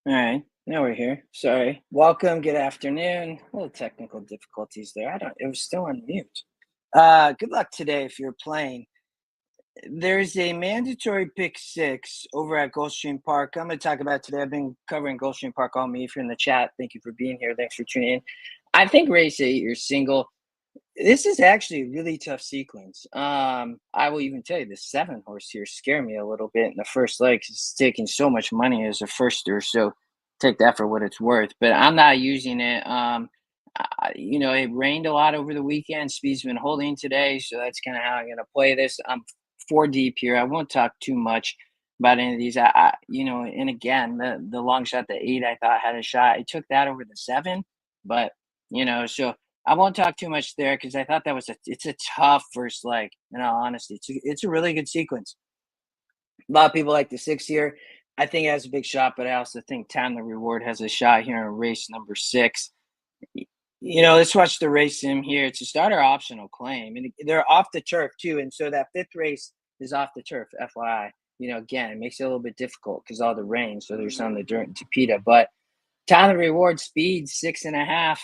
All right, now we're here. Sorry. Welcome. Good afternoon. A little technical difficulties there. I don't. It was still on mute. Good luck today if you're playing. There's a mandatory pick six over at Gulfstream Park. I'm going to talk about it today. I've been covering Gulfstream Park all me. If you're in the chat, thank you for being here. Thanks for tuning in. I think race eight, you're single. This is actually a really tough sequence. I will even tell you the seven horse here scared me a little bit in the first leg 'cause it's taking so much money as a firster. So take that for what it's worth. But I'm not using it. It rained a lot over the weekend. Speed's been holding today, so that's kind of how I'm gonna play this. I'm four deep here. I won't talk too much about any of these. And again, the long shot, the eight, I thought had a shot. I took that over the seven, but so I won't talk too much there because I thought that was it's a tough first leg. In all honesty, it's a really good sequence. A lot of people like the six here. I think it has a big shot, but I also think Time the Reward has a shot here in race number six. Y- let's watch the race sim here. It's a starter optional claim, and they're off the turf too. And so that fifth race is off the turf. FYI, again, it makes it a little bit difficult because all the rain. So there's some of the dirt in Tapeta, but Tyler Reward speed 6.5,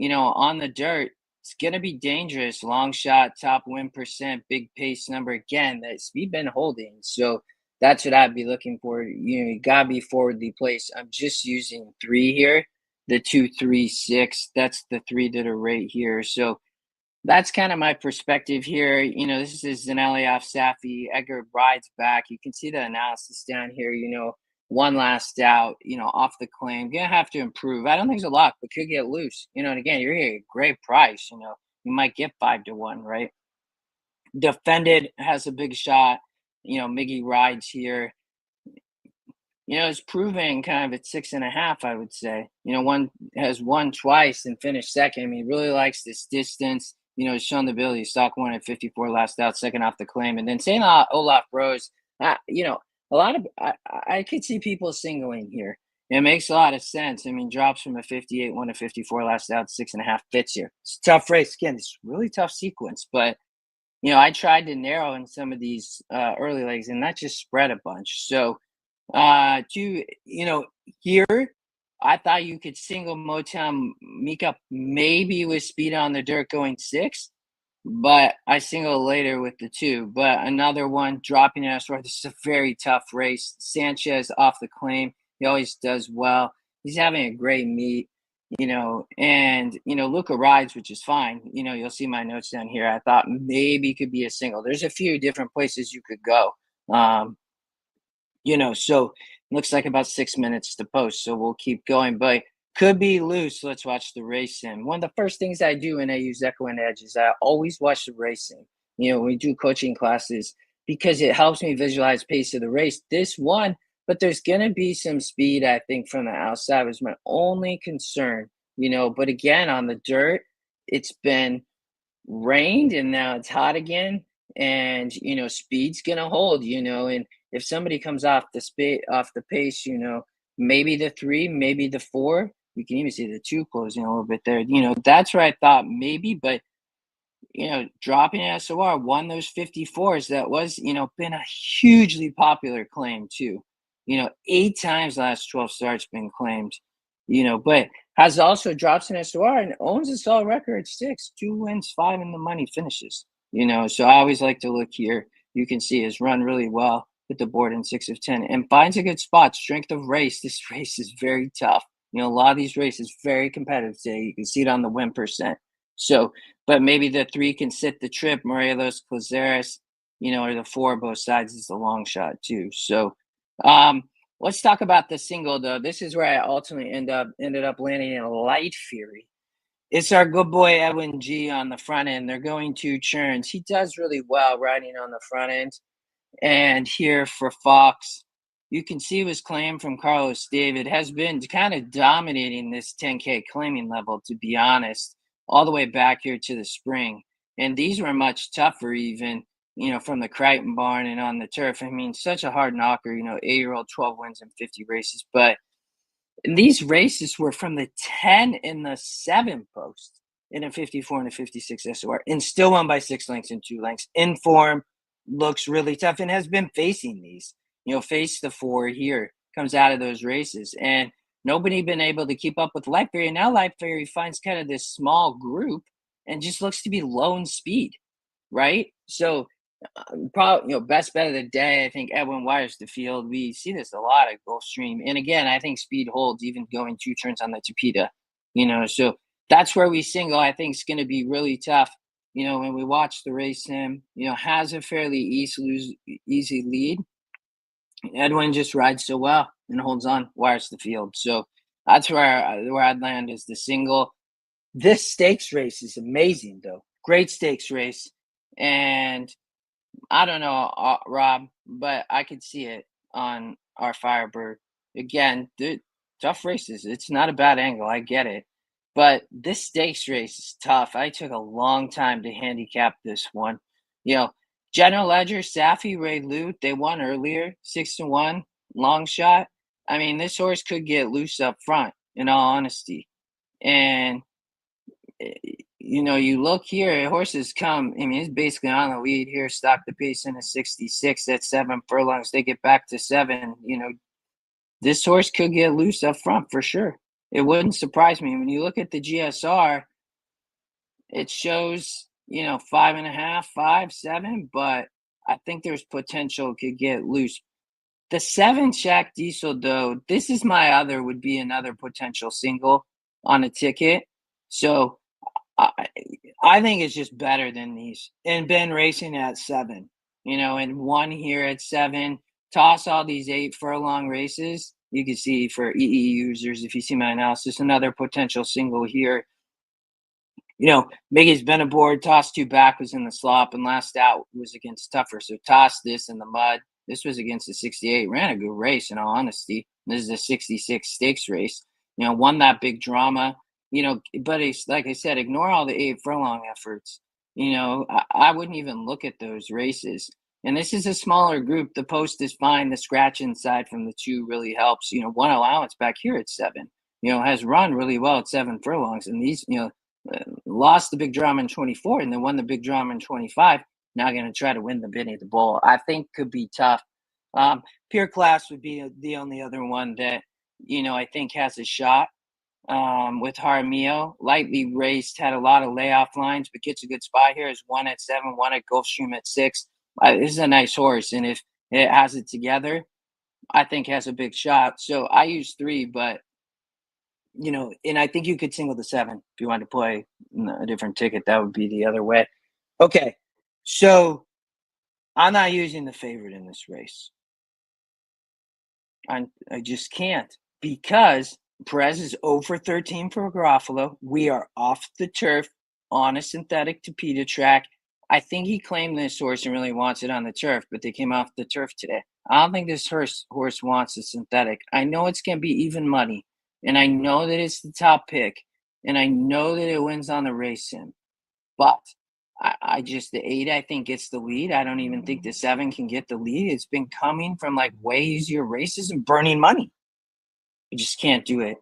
on the dirt. It's gonna be dangerous. Long shot, top win percent, big pace number. Again, that speed been holding. So that's what I'd be looking for. You gotta be forwardly placed. I'm just using three here. The 2, 3, 6. That's the three that are right here. So that's kind of my perspective here. This is Zanelli off Safi. Edgar rides back. You can see the analysis down here. One last out, off the claim. Gonna have to improve. I don't think it's a lot, but could get loose. And again, you're getting a great price. You might get 5 to 1, right? Defended has a big shot. Miggy rides here. It's proving kind of at 6.5, I would say. One has won twice and finished second. I mean, he really likes this distance. He's shown the ability. Stock one at 54 last out, second off the claim. And then saying Olaf Rose, a lot of I could see people singling here. It makes a lot of sense. I mean, drops from a 58, one to 54 last out, 6.5 fits here. It's a tough race. Again, it's really tough sequence, but I tried to narrow in some of these early legs and not just spread a bunch. So here, I thought you could single Motown Mika maybe with speed on the dirt going six, but I single later with the two. But another one dropping it elsewhere. This is a very tough race. Sanchez off the claim. He always does well. He's having a great meet, and Luca rides, which is fine. You'll see my notes down here. I thought maybe could be a single. There's a few different places you could go. So looks like about 6 minutes to post. So we'll keep going, but could be loose. Let's watch the racing. One of the first things I do when I use Echo and Edge is I always watch the racing. We do coaching classes because it helps me visualize pace of the race. This one, but there's gonna be some speed, I think, from the outside was my only concern. But again, on the dirt, it's been rained and now it's hot again. And speed's gonna hold, and if somebody comes off the pace, maybe the three, maybe the four. You can even see the two closing a little bit there. That's where I thought maybe, but dropping SOR won those 54s. That was, been a hugely popular claim too. 8 times last 12 starts been claimed, but has also drops in SOR and owns a solid record at six, 2 wins, five in the money finishes. So I always like to look here. You can see his run really well with the board in 6 of 10 and finds a good spot. Strength of race. This race is very tough. A lot of these races very competitive today. You can see it on the win percent. So, but maybe the three can sit the trip. Morelos, Cazares, or the four both sides is the long shot too. So, let's talk about the single though. This is where I ultimately ended up landing in a Light Fury. It's our good boy Edwin G on the front end. They're going two churns. He does really well riding on the front end. And here for Fox, you can see his claim from Carlos David has been kind of dominating this 10K claiming level, to be honest, all the way back here to the spring. And these were much tougher, even, from the Crichton barn and on the turf. I mean, such a hard knocker, 8-year-old, 12 wins in 50 races. But these races were from the 10 and the 7 post in a 54 and a 56 SOR and still won by 6 lengths and 2 lengths. In form, looks really tough and has been facing these. Face the four here, comes out of those races. And Nobody been able to keep up with Life Fairy. And now Life Fairy finds kind of this small group and just looks to be low in speed, right? So probably, best bet of the day, I think Edwin wires the field. We see this a lot at Gulfstream. And again, I think speed holds even going 2 turns on the Tapeta, so that's where we single. I think it's going to be really tough. When we watch the race, him, has a fairly easy lead. Edwin just rides so well and holds on, wires the field. So that's where I'd land is the single. This stakes race is amazing, though. Great stakes race, and I don't know, Rob, but I could see it on our Firebird. Again, tough races. It's not a bad angle. I get it. But this stakes race is tough. I took a long time to handicap this one. You know, General Ledger, Safi, Ray Lute, they won earlier, 6-1, long shot. I mean, this horse could get loose up front, in all honesty. And you look here, horses come. I mean, it's basically on the lead here. Stock the pace in a 66 at 7 furlongs. They get back to 7. This horse could get loose up front for sure. It wouldn't surprise me. When you look at the GSR, it shows, 5.5, 5, 7, but I think there's potential it could get loose. The 7 Shaq Diesel, though, this is would be another potential single on a ticket. So I think it's just better than these. And been racing at 7, and one here at 7. Toss all these 8 furlong races. You can see for EE users, if you see my analysis, another potential single here. Miggy's been aboard, tossed 2 back, was in the slop, and last out was against Tougher. So tossed this in the mud. This was against the 68. Ran a good race, in all honesty. This is a 66 stakes race. Won that big drama. But it's like I said, ignore all the 8 furlong efforts. I wouldn't even look at those races. And this is a smaller group. The post is fine. The scratch inside from the 2 really helps. One allowance back here at 7, has run really well at 7 furlongs. And these, lost the big drama in 24 and then won the big drama in 25. Now going to try to win the Benny the Bull. I think could be tough. Pure Class would be the only other one that, I think has a shot. With Jaramillo, lightly raced, had a lot of layoff lines, but gets a good spot here. Is 1 at 7, 1 at Gulfstream at 6. This is a nice horse, and if it has it together, I think has a big shot. So I use 3, but and I think you could single the 7 if you want to play a different ticket. That would be the other way. Okay, so I'm not using the favorite in this race. I just can't because Perez is 0 for 13 for Garofalo. We are off the turf on a synthetic Tapeta track. I think he claimed this horse and really wants it on the turf, but they came off the turf today. I don't think this horse wants a synthetic. I know it's going to be even money, and I know that it's the top pick, and I know that it wins on the race sim. But I just, the 8, I think, gets the lead. I don't even think the 7 can get the lead. It's been coming from like way easier races and burning money. You just can't do it,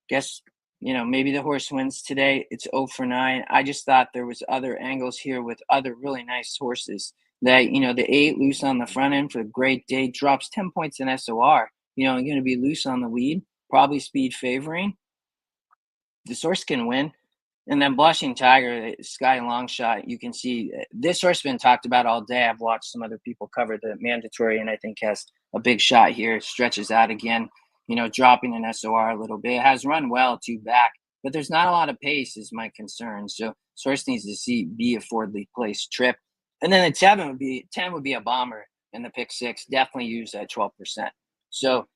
guess, maybe the horse wins today. It's 0 for 9. I just thought there was other angles here with other really nice horses that, the 8 loose on the front end for a great day, drops 10 points in SOR, going to be loose on the lead, probably speed favoring. This horse can win. And then Blushing Tiger, Sky Long Shot, you can see this horse been talked about all day. I've watched some other people cover the mandatory, and I think has a big shot here. Stretches out again, dropping an SOR a little bit. Has run well 2 back, but there's not a lot of pace is my concern. So horse needs to be a Fordley Place trip. And then the 10 would be a bomber in the pick 6. Definitely use at 12%. So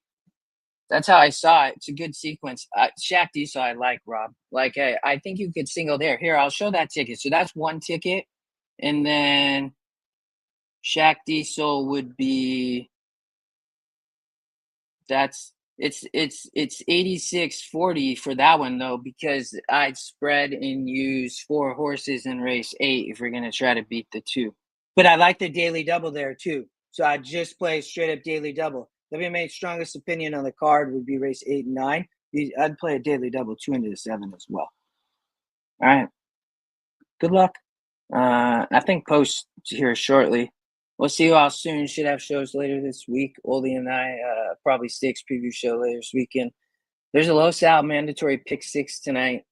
that's how I saw it. It's a good sequence. Shaq Diesel, I like, Rob. Like, hey, I think you could single there. Here, I'll show that ticket. So that's 1 ticket. And then Shaq Diesel would be, it's 86.40 for that one, though, because I'd spread and use 4 horses in race 8 if we're going to try to beat the 2. But I like the daily double there, too. So I'd just play straight up daily double. WMA's strongest opinion on the card would be race 8 and 9. I'd play a daily double 2 into the 7 as well. All right. Good luck. I think post here shortly. We'll see you all soon. Should have shows later this week. Oldie and I probably stakes preview show later this weekend. There's a low sal mandatory pick six tonight.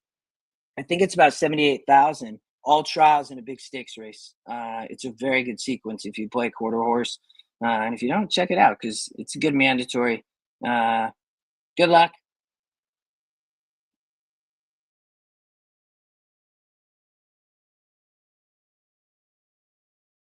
I think it's about 78,000. All trials in a big stakes race. It's a very good sequence if you play quarter horse, and if you don't, check it out because it's a good mandatory. Good luck.